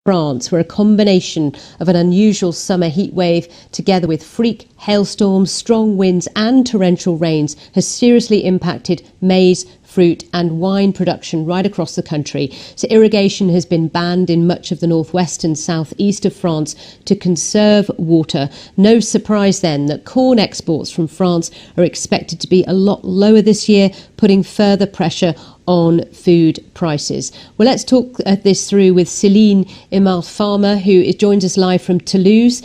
France, where a combination of an unusual summer heat wave together with freak hailstorms, strong winds and torrential rains has seriously impacted maize, fruit and wine production right across the country. So irrigation has been banned in much of the northwest and southeast of France to conserve water. No surprise then that corn exports from France are expected to be a lot lower this year, putting further pressure on food prices. Well, let's talk this through with Celine Imart, farmer, who joins us live from Toulouse,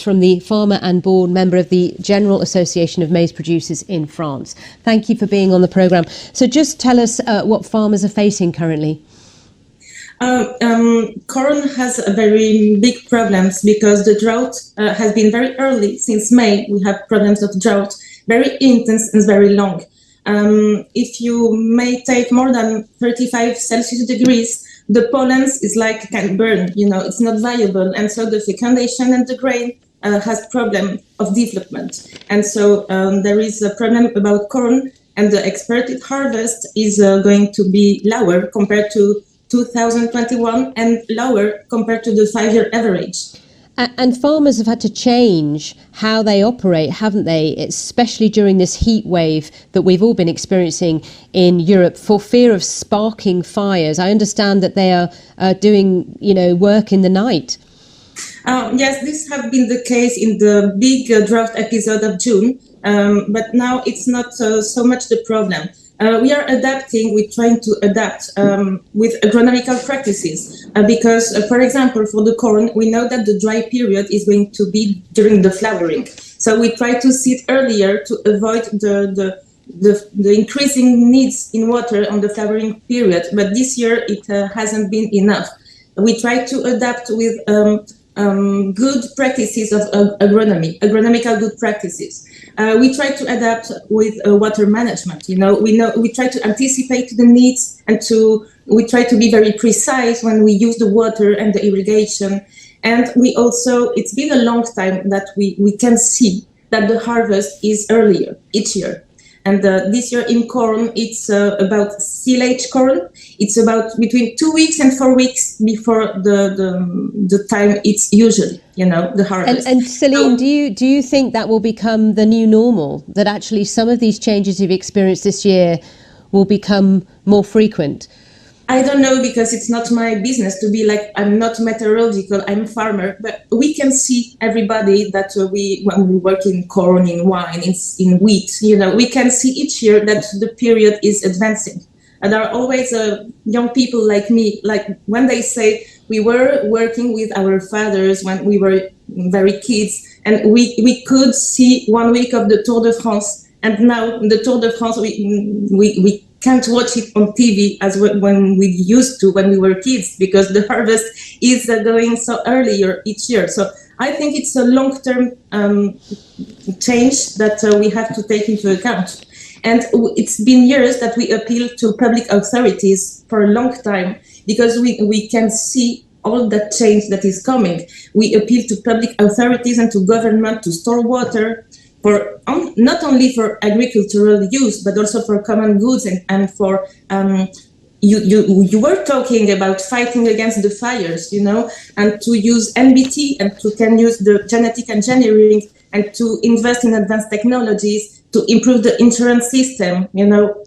from the farmer and board member of the General Association of Maize Producers in France. Thank you for being on the programme. So just tell us what farmers are facing currently. Corn has very big problems because the drought has been very early. Since May, we have problems of drought, very intense and very long. If you may take more than 35 Celsius degrees, the pollen is like can burn, it's not viable. And so the fecundation and the grain has problem of development. And so there is a problem about corn, and the expected harvest is going to be lower compared to 2021 and lower compared to the 5-year average. And farmers have had to change how they operate, haven't they? Especially during this heat wave that we've all been experiencing in Europe for fear of sparking fires. I understand that they are doing, work in the night. Yes, this has been the case in the big drought episode of June, but now it's not so much the problem. We are adapting, we're trying to adapt with agronomical practices because, for example, for the corn, we know that the dry period is going to be during the flowering. So we try to seed earlier to avoid the increasing needs in water on the flowering period. But this year it hasn't been enough. We try to adapt with good practices of agronomical good practices. We try to adapt with water management. We try to anticipate the needs and we try to be very precise when we use the water and the irrigation. And we also, it's been a long time that we can see that the harvest is earlier each year. And this year in corn, it's about silage corn. It's about between 2 weeks and 4 weeks before the time it's usually, the harvest. And Celine, do you think that will become the new normal? That actually some of these changes you've experienced this year will become more frequent? I don't know, because it's not my business to be like, I'm not meteorological, I'm a farmer, but we can see everybody that when we work in corn, in wine, in wheat, we can see each year that the period is advancing. And there are always young people like me, like when they say we were working with our fathers when we were very kids, and we could see 1 week of the Tour de France, and now the Tour de France, we can't watch it on TV as when we used to when we were kids, because the harvest is going so earlier each year. So I think it's a long-term change that we have to take into account. And it's been years that we appeal to public authorities for a long time, because we can see all that change that is coming. We appeal to public authorities and to government to store water, for not only for agricultural use, but also for common goods and for you were talking about fighting against the fires, and to use NBT and can use the genetic engineering and to invest in advanced technologies to improve the insurance system.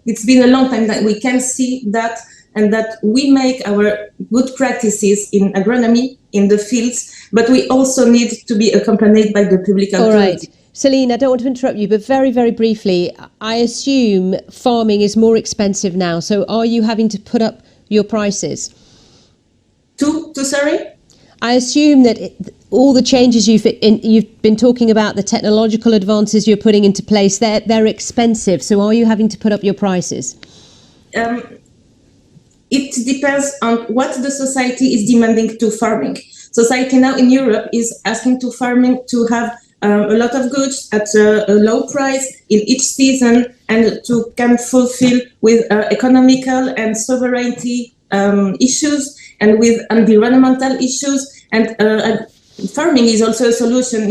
It's been a long time that we can see that, and that we make our good practices in agronomy in the fields, but we also need to be accompanied by the public authority. All right. Celine, I don't want to interrupt you, but very, very briefly, I assume farming is more expensive now. So are you having to put up your prices? Sorry? I assume that all the changes you've been talking about, the technological advances you're putting into place, they're expensive. So are you having to put up your prices? It depends on what the society is demanding to farming. Society now in Europe is asking to farming to have a lot of goods at a low price in each season, and to can fulfill with economical and sovereignty issues and with environmental issues. And farming is also a solution,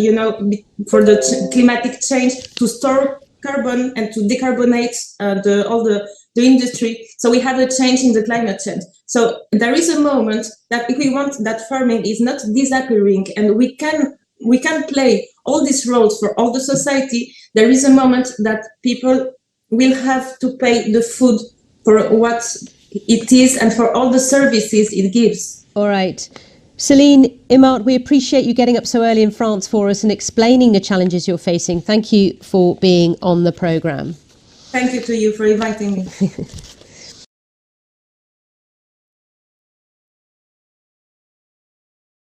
for the climatic change, to store carbon and to decarbonate all the the industry. So we have a change in the climate change. So there is a moment that if we want that farming is not disappearing and we can play all these roles for all the society, there is a moment that people will have to pay the food for what it is and for all the services it gives. All right. Céline Imart, we appreciate you getting up so early in France for us and explaining the challenges you're facing. Thank you for being on the programme. Thank you to you for inviting me.